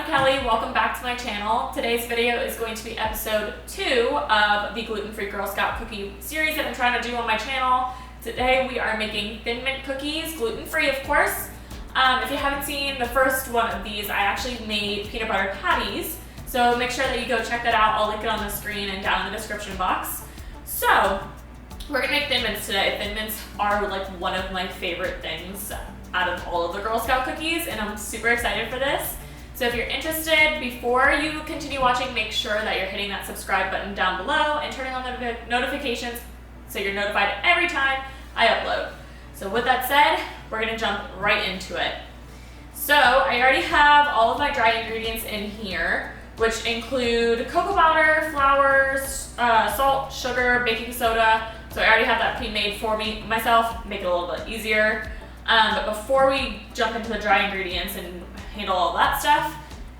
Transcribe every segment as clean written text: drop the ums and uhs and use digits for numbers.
Kelly, welcome back to my channel. Today's video is going to be episode 2 of the gluten-free Girl Scout cookie series that I'm trying to do on my channel. Today we are making Thin Mint cookies, gluten-free of course. If you haven't seen the first one of these, I actually made peanut butter patties. So make sure that you go check that out. I'll link it on the screen and down in the description box. So we're gonna make Thin Mints today. Thin Mints are like one of my favorite things out of all of the Girl Scout cookies, and I'm super excited for this. So if you're interested, before you continue watching, make sure that you're hitting that subscribe button down below and turning on the notifications so you're notified every time I upload. So with that said, we're gonna jump right into it. So I already have all of my dry ingredients in here, which include cocoa powder, flour, salt, sugar, baking soda. So I already have that pre-made for myself, make it a little bit easier. But before we jump into the dry ingredients and handle all that stuff,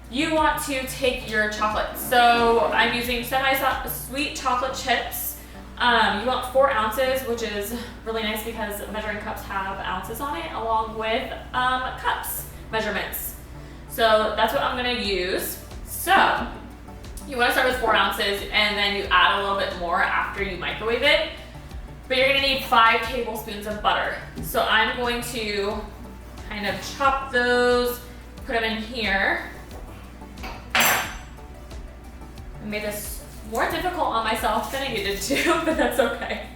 you want to take your chocolate. So I'm using semi-sweet chocolate chips. You want 4 ounces, which is really nice because measuring cups have ounces on it, along with cups measurements. So that's what I'm gonna use. So you wanna start with 4 ounces and then you add a little bit more after you microwave it. But you're gonna need 5 tablespoons of butter. So I'm going to kind of chop those, put them in here. I made this more difficult on myself than I needed to, but that's okay.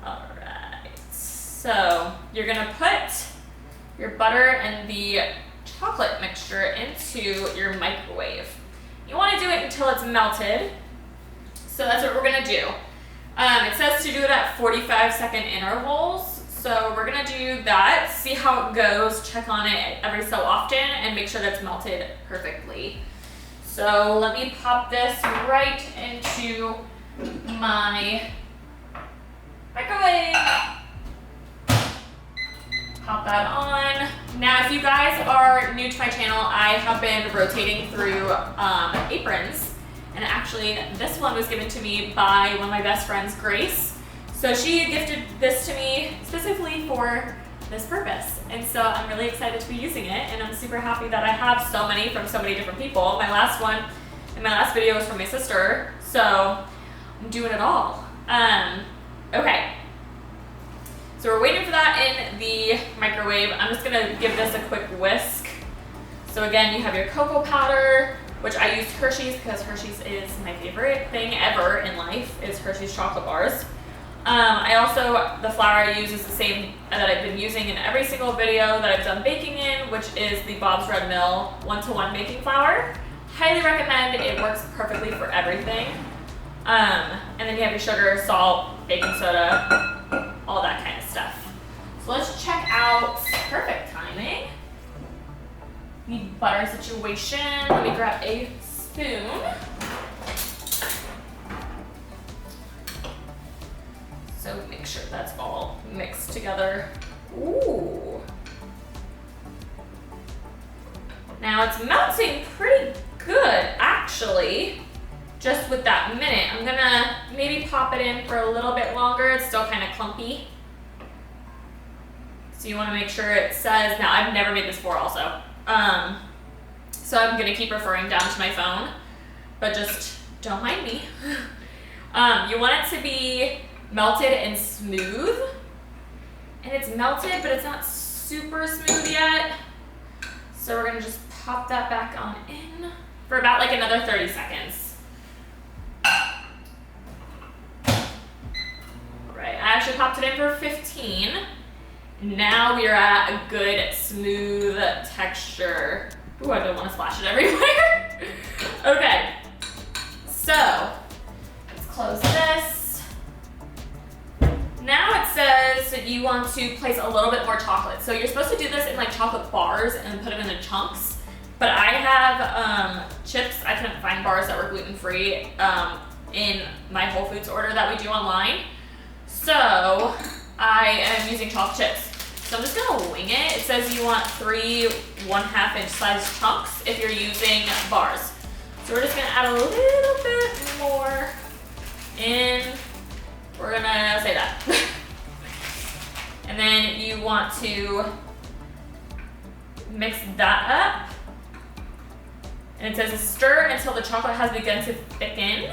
All right, so you're gonna put your butter and the chocolate mixture into your microwave. You wanna do it until it's melted. So that's what we're gonna do. It says to do it at 45-second intervals. So we're gonna do that, see how it goes, check on it every so often, and make sure that's melted perfectly. So let me pop this right into my microwave. Pop that on. Now, if you guys are new to my channel, I have been rotating through aprons. And actually, this one was given to me by one of my best friends, Grace. So she gifted this to me specifically for this purpose. And so I'm really excited to be using it, and I'm super happy that I have so many from so many different people. My last one in my last video was from my sister, so I'm doing it all. Okay. So we're waiting for that in the microwave. I'm just gonna give this a quick whisk. So again, you have your cocoa powder, which I used Hershey's because Hershey's is my favorite thing ever in life, is Hershey's chocolate bars. The flour I use is the same that I've been using in every single video that I've done baking in, which is the Bob's Red Mill 1-to-1 baking flour. Highly recommend, it works perfectly for everything. And then you have your sugar, salt, baking soda, all that kind of stuff. So let's check out, perfect timing. Need butter situation. Let me grab a spoon. So make sure that's all mixed together. Ooh. Now it's melting pretty good, actually. Just with that minute. I'm gonna maybe pop it in for a little bit longer. It's still kind of clumpy. So you wanna make sure it says, now I've never made this before also. So I'm gonna keep referring down to my phone, but just don't mind me. You want it to be melted and smooth, and it's melted, but it's not super smooth yet. So we're gonna just pop that back on in for about like another 30 seconds. Right, I actually popped it in for 15. Now we are at a good smooth texture. Ooh, I don't want to splash it everywhere. Okay, so let's close this. Now it says that you want to place a little bit more chocolate. So you're supposed to do this in like chocolate bars and put them in the chunks. But I have chips. I couldn't find bars that were gluten-free in my Whole Foods order that we do online. So I am using chocolate chips. So I'm just gonna wing it. It says you want 3 1/2 inch size chunks if you're using bars. So we're just gonna add a little bit more in. We're gonna say that. And then you want to mix that up. And it says stir until the chocolate has begun to thicken.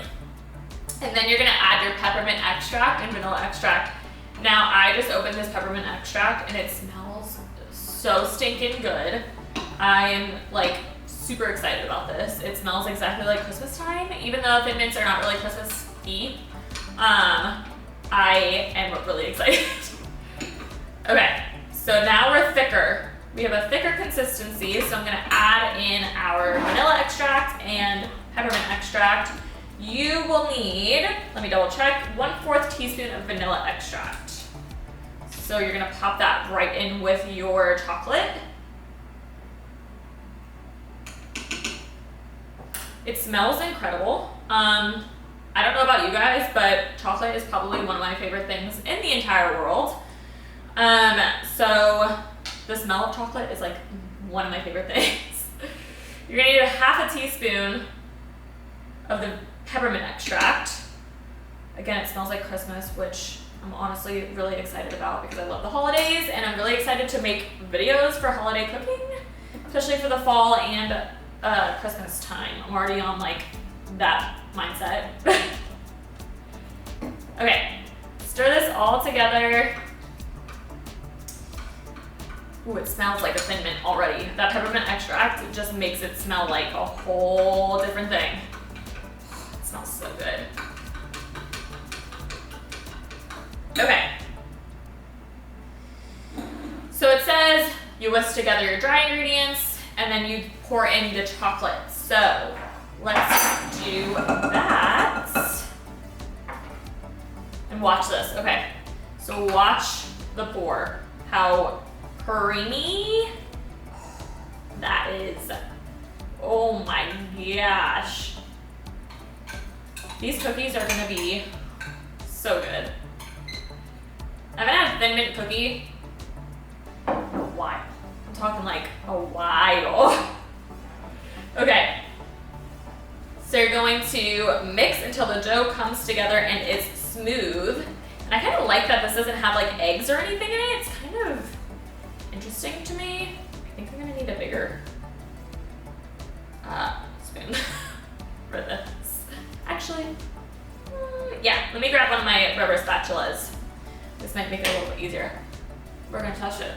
And then you're gonna add your peppermint extract and vanilla extract. Now I just opened this peppermint extract and it smells so stinking good. I am like super excited about this. It smells exactly like Christmas time, even though Thin Mints are not really Christmas-y. I am really excited. Okay, so now we're thicker. We have a thicker consistency, so I'm gonna add in our vanilla extract and peppermint extract. You will need, let me double check, 1/4 teaspoon of vanilla extract. So you're gonna pop that right in with your chocolate. It smells incredible. I don't know about you guys, but chocolate is probably one of my favorite things in the entire world. So the smell of chocolate is like one of my favorite things. You're gonna need a 1/2 teaspoon of the peppermint extract. Again, it smells like Christmas, which I'm honestly really excited about because I love the holidays and I'm really excited to make videos for holiday cooking, especially for the fall and Christmas time. I'm already on like that mindset. Okay, stir this all together. Ooh, it smells like a Thin Mint already. That peppermint extract just makes it smell like a whole different thing. It smells so good. Okay. So it says you whisk together your dry ingredients and then you pour in the chocolate. So let's do that. And watch this. Okay. So watch the pour. How creamy that is. Oh my gosh. These cookies are gonna be so good. I haven't had a Thin Mint cookie in a while. I'm talking like a while. Okay. So you're going to mix until the dough comes together and is smooth. And I kind of like that this doesn't have like eggs or anything in it. It's kind of interesting to me. I think I'm gonna need a bigger spoon for this. Actually, yeah, let me grab one of my rubber spatulas. This might make it a little bit easier. We're gonna touch it.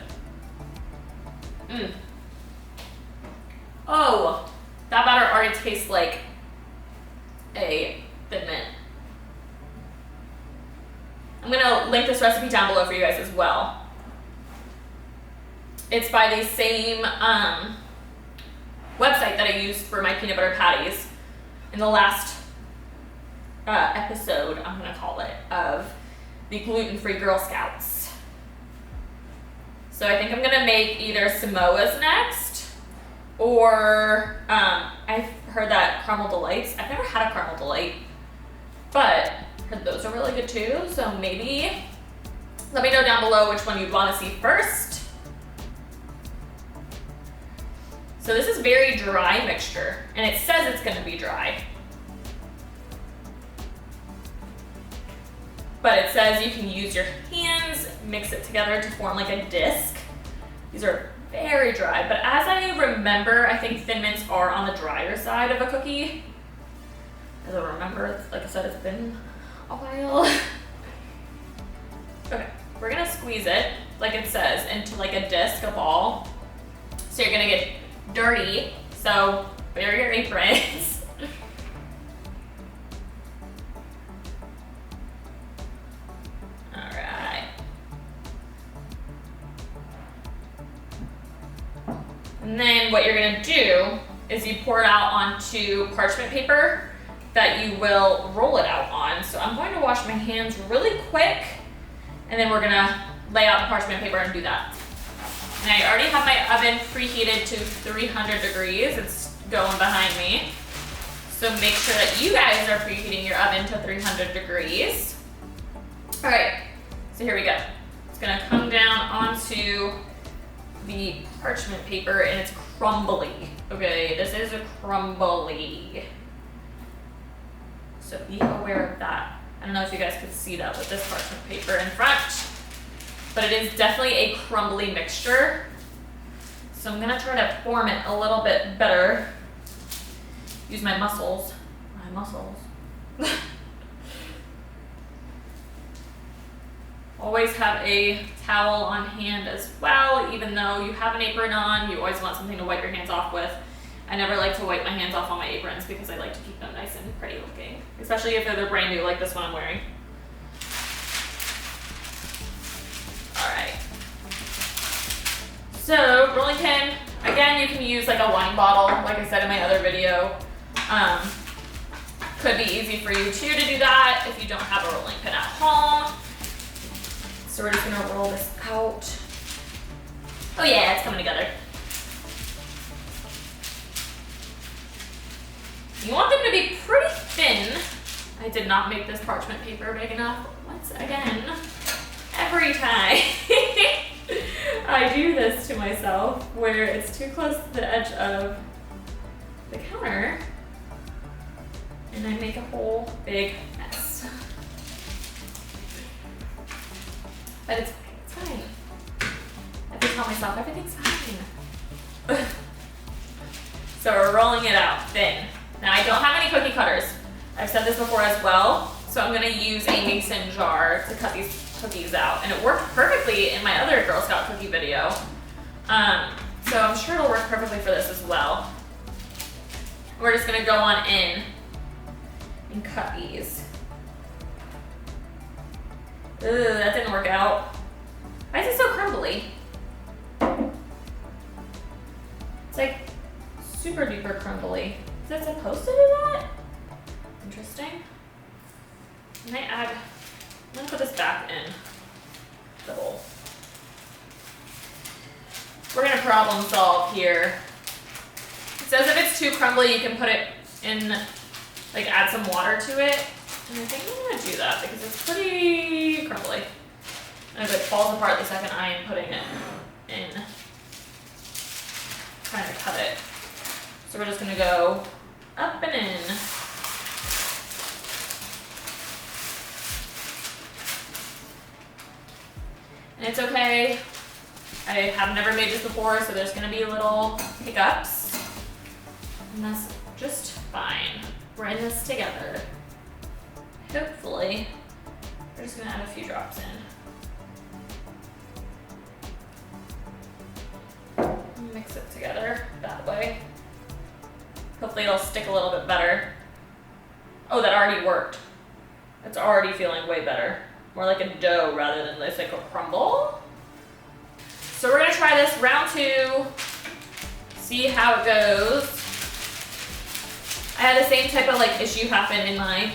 Oh, that batter already tastes like a Thin Mint. I'm gonna link this recipe down below for you guys as well. It's by the same website that I used for my peanut butter patties in the last episode, I'm gonna call it, of the gluten-free Girl Scouts. So I think I'm gonna make either Samoa's next, or I've heard that Caramel Delights. I've never had a Caramel Delight, but I heard those are really good too. So maybe let me know down below which one you'd want to see first. So this is very dry mixture, and it says it's gonna be dry. But it says you can use your hands, mix it together to form like a disc. These are very dry, but as I remember, I think Thin Mints are on the drier side of a cookie. As I remember, like I said, it's been a while. Okay, we're gonna squeeze it, like it says, into like a disc, a ball. So you're gonna get dirty, so wear your aprons. And then what you're gonna do is you pour it out onto parchment paper that you will roll it out on. So I'm going to wash my hands really quick, and then we're gonna lay out the parchment paper and do that. And I already have my oven preheated to 300 degrees. It's going behind me. So make sure that you guys are preheating your oven to 300 degrees. All right, so here we go. It's gonna come down onto the parchment paper, and it's crumbly. Okay, this is crumbly. So be aware of that. I don't know if you guys could see that with this parchment paper in front, but it is definitely a crumbly mixture. So I'm gonna try to form it a little bit better. Use my muscles. My muscles. Always have a towel on hand as well, even though you have an apron on, you always want something to wipe your hands off with. I never like to wipe my hands off on my aprons because I like to keep them nice and pretty looking, especially if they're brand new like this one I'm wearing. All right. So rolling pin, again, you can use like a wine bottle, like I said in my other video. Could be easy for you too to do that if you don't have a rolling pin at home. So we're just gonna roll this out. Oh yeah, it's coming together. You want them to be pretty thin. I did not make this parchment paper big enough. Once again, every time I do this to myself where it's too close to the edge of the counter and I make a whole big mess. But it's fine. I have to tell myself everything's fine. So we're rolling it out thin. Now I don't have any cookie cutters. I've said this before as well. So I'm gonna use a mason jar to cut these cookies out. And it worked perfectly in my other Girl Scout cookie video. So I'm sure it'll work perfectly for this as well. We're just gonna go on in and cut these. Ugh, that didn't work out. Why is it so crumbly? It's like super duper crumbly. Is it supposed to do that? Interesting. I'm gonna put this back in the bowl. We're gonna problem solve here. It says if it's too crumbly, you can put it in, like add some water to it. And I think I'm gonna do that because it's pretty crumbly. And if it falls apart the second I am putting it in, trying to cut it. So we're just gonna go up and in. And it's okay. I have never made this before, so there's gonna be little hiccups. And that's just fine. We're in this together. Hopefully, we're just gonna add a few drops in. Mix it together that way. Hopefully it'll stick a little bit better. Oh, that already worked. It's already feeling way better. More like a dough rather than this like a crumble. So we're gonna try this round 2, see how it goes. I had the same type of like issue happen in my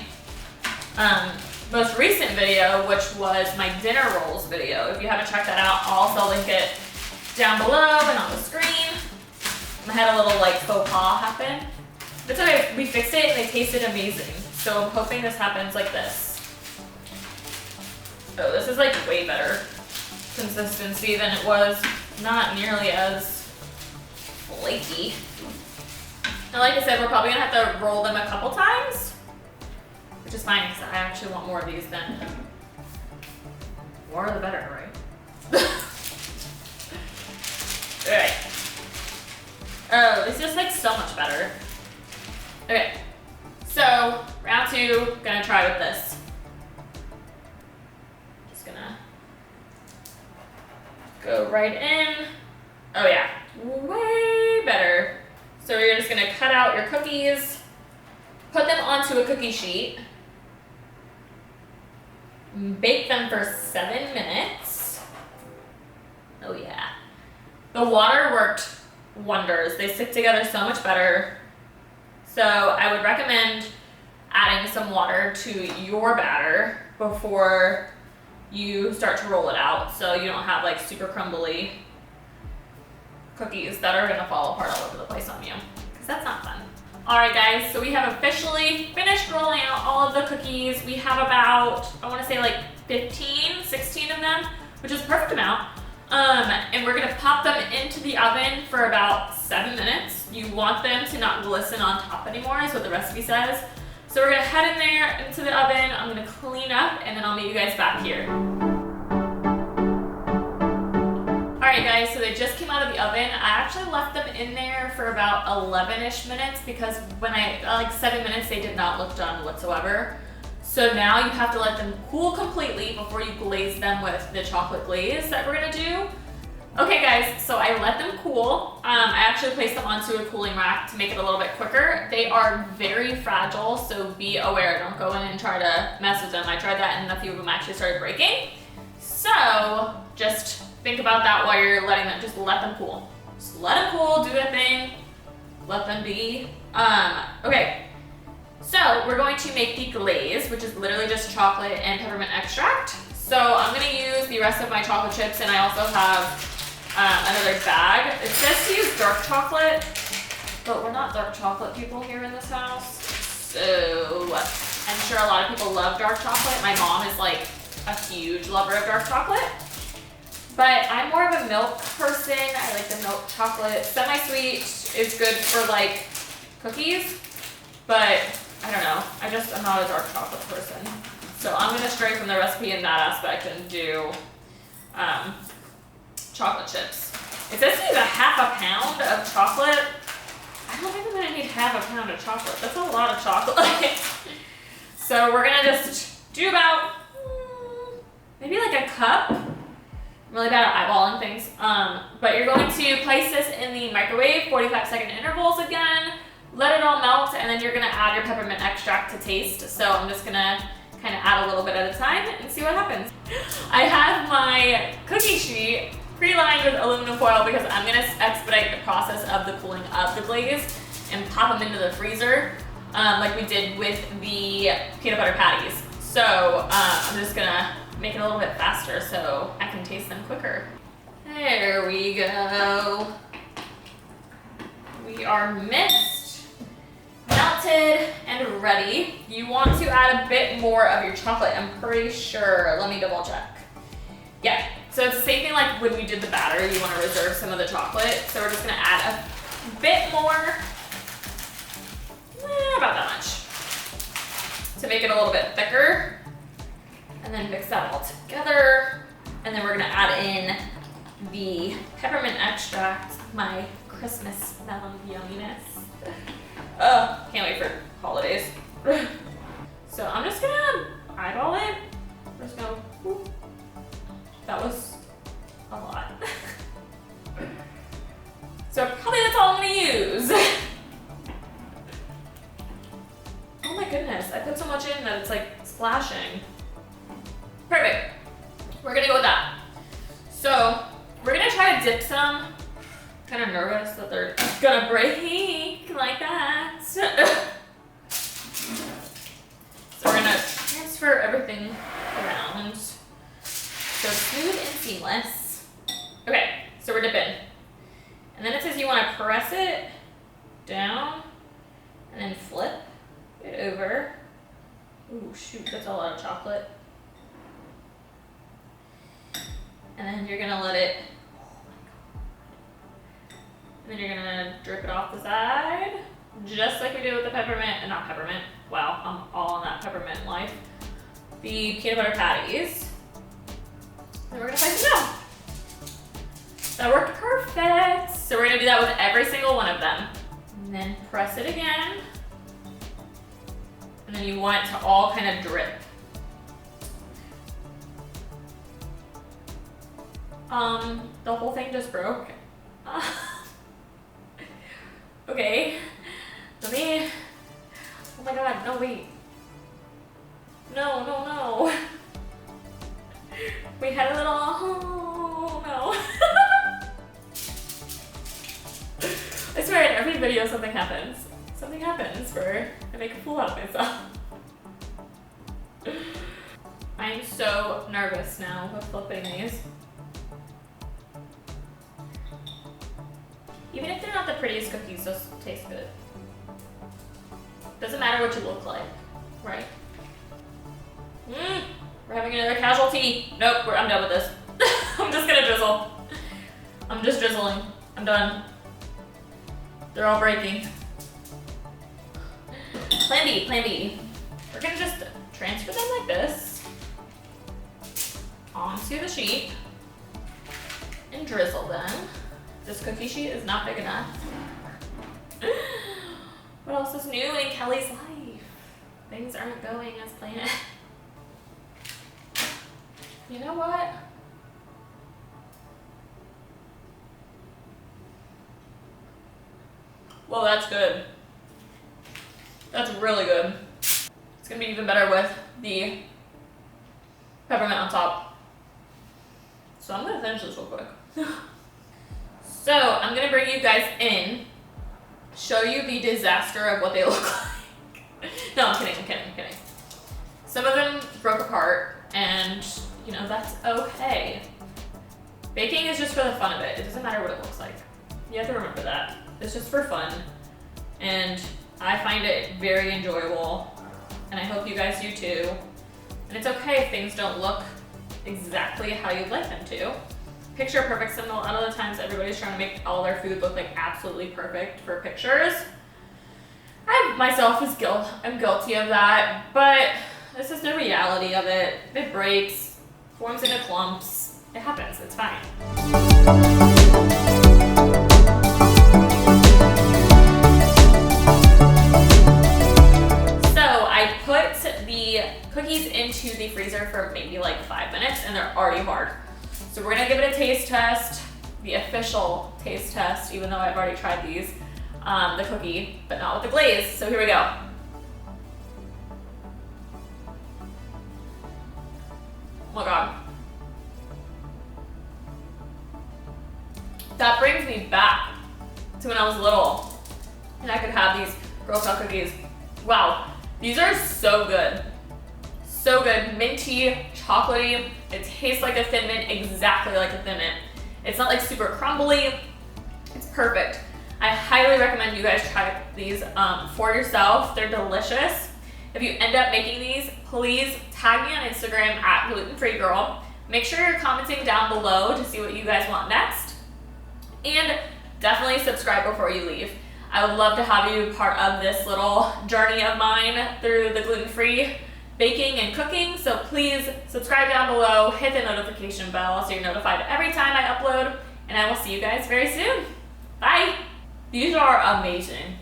most recent video, which was my dinner rolls video. If you haven't checked that out, I'll also link it down below and on the screen. I had a little like faux pas happen. But it's okay, we fixed it and they tasted amazing. So I'm hoping this happens like this. Oh, this is like way better consistency than it was. Not nearly as flaky. And like I said, we're probably gonna have to roll them a couple times, which is fine because I actually want more of these then. More the better, right? Alright. Oh, this is like so much better. Okay, so round 2, gonna try with this. Just gonna go right in. Oh yeah, way better. So you're just gonna cut out your cookies, put them onto a cookie sheet, bake them for 7 minutes. Oh yeah. The water worked wonders. They stick together so much better. So I would recommend adding some water to your batter before you start to roll it out so you don't have like super crumbly cookies that are gonna fall apart all over the place on you, because that's not fun. All right guys, so we have officially finished rolling out all of the cookies. We have about, I wanna say like 15, 16 of them, which is a perfect amount. And we're gonna pop them into the oven for about 7 minutes. You want them to not glisten on top anymore, is what the recipe says. So we're gonna head in there into the oven. I'm gonna clean up and then I'll meet you guys back here. All Alright guys, so they just came out of the oven. I actually left them in there for about 11-ish minutes because when like 7 minutes, they did not look done whatsoever. So now you have to let them cool completely before you glaze them with the chocolate glaze that we're gonna do. Okay guys, so I let them cool. I actually placed them onto a cooling rack to make it a little bit quicker. They are very fragile, so be aware. Don't go in and try to mess with them. I tried that and a few of them actually started breaking. So just think about that while you're letting them, just let them cool. Just let them cool, do their thing, let them be. Okay, so we're going to make the glaze, which is literally just chocolate and peppermint extract. So I'm gonna use the rest of my chocolate chips, and I also have another bag. It says to use dark chocolate, but we're not dark chocolate people here in this house. So I'm sure a lot of people love dark chocolate. My mom is like a huge lover of dark chocolate. But I'm more of a milk person. I like the milk chocolate. Semi-sweet is good for like cookies, but I don't know. I'm not a dark chocolate person. So I'm gonna stray from the recipe in that aspect and do chocolate chips. It says to use a ½ pound of chocolate. I don't think I'm gonna need ½ pound of chocolate. That's a lot of chocolate. So we're gonna just do about maybe like a cup. I'm really bad at eyeballing things. But you're going to place this in the microwave, 45-second intervals again. Let it all melt, and then you're gonna add your peppermint extract to taste. So I'm just gonna kind of add a little bit at a time and see what happens. I have my cookie sheet pre-lined with aluminum foil because I'm gonna expedite the process of the cooling of the glaze and pop them into the freezer like we did with the peanut butter patties. So I'm just gonna make it a little bit faster so I can taste them quicker. There we go. We are mixed, melted, and ready. You want to add a bit more of your chocolate, I'm pretty sure. Let me double check. Yeah, so it's the same thing like when we did the batter. You want to reserve some of the chocolate. So we're just gonna add a bit more, about that much, to make it a little bit thicker. And then mix that all together. And then we're gonna add in the peppermint extract, my Christmas smell yumminess. Can't wait for holidays. So I'm just gonna eyeball it. We're just gonna, whoop. That was a lot. So probably that's all I'm gonna use. Oh my goodness, I put so much in that it's like splashing. Perfect. We're gonna go with that. So we're gonna try to dip some. Kind of nervous that they're gonna break like that. So we're gonna transfer everything around. So smooth and seamless. Okay, so we're dipping. And then it says you wanna press it down and then flip it over. Ooh, shoot, that's a lot of chocolate. And then you're gonna let it, and then you're gonna drip it off the side, just like we did with the peppermint, and not peppermint, wow, I'm all on that peppermint life. The peanut butter patties. And we're gonna place it down. That worked perfect. So we're gonna do that with every single one of them. And then press it again. And then you want it to all kind of drip. The whole thing just broke. Okay. Let me, oh my god, no wait. No. We had a little, oh no. I swear in every video something happens. Something happens where I make a fool out of myself. I'm so nervous now with flipping these. Even if they're not the prettiest cookies, they'll taste good. Doesn't matter what you look like, right? We're having another casualty. Nope, I'm done with this. I'm just gonna drizzle. I'm just drizzling. I'm done. They're all breaking. Plan B. We're gonna just transfer them like this onto the sheet and drizzle them. This cookie sheet is not big enough. What else is new in Kelly's life? Things aren't going as planned. You know what? Well, that's good. That's really good. It's gonna be even better with the peppermint on top. So I'm gonna finish this real quick. So I'm gonna bring you guys in, show you the disaster of what they look like. No, I'm kidding. Some of them broke apart, and you know, that's okay. Baking is just for the fun of it. It doesn't matter what it looks like. You have to remember that. It's just for fun. And I find it very enjoyable. And I hope you guys do too. And it's okay if things don't look exactly how you'd like them to. Picture perfect symbol. A lot of the times everybody's trying to make all their food look like absolutely perfect for pictures. I myself am guilty of that, but this is the reality of it. It breaks, forms into clumps. It happens, it's fine. So I put the cookies into the freezer for maybe like 5 minutes and they're already hard. So we're gonna give it a taste test, the official taste test, even though I've already tried these, the cookie, but not with the glaze. So here we go. Oh my God. That brings me back to when I was little and I could have these Girl Scout cookies. Wow, these are so good. So good, minty, chocolatey. It tastes like a Thin Mint, exactly like a Thin Mint. It's not like super crumbly. It's perfect. I highly recommend you guys try these for yourself. They're delicious. If you end up making these, please tag me on Instagram at glutenfreegirl. Make sure you're commenting down below to see what you guys want next. And definitely subscribe before you leave. I would love to have you part of this little journey of mine through the gluten-free baking and cooking. So please subscribe down below, hit the notification bell so you're notified every time I upload, and I will see you guys very soon. Bye. These are amazing.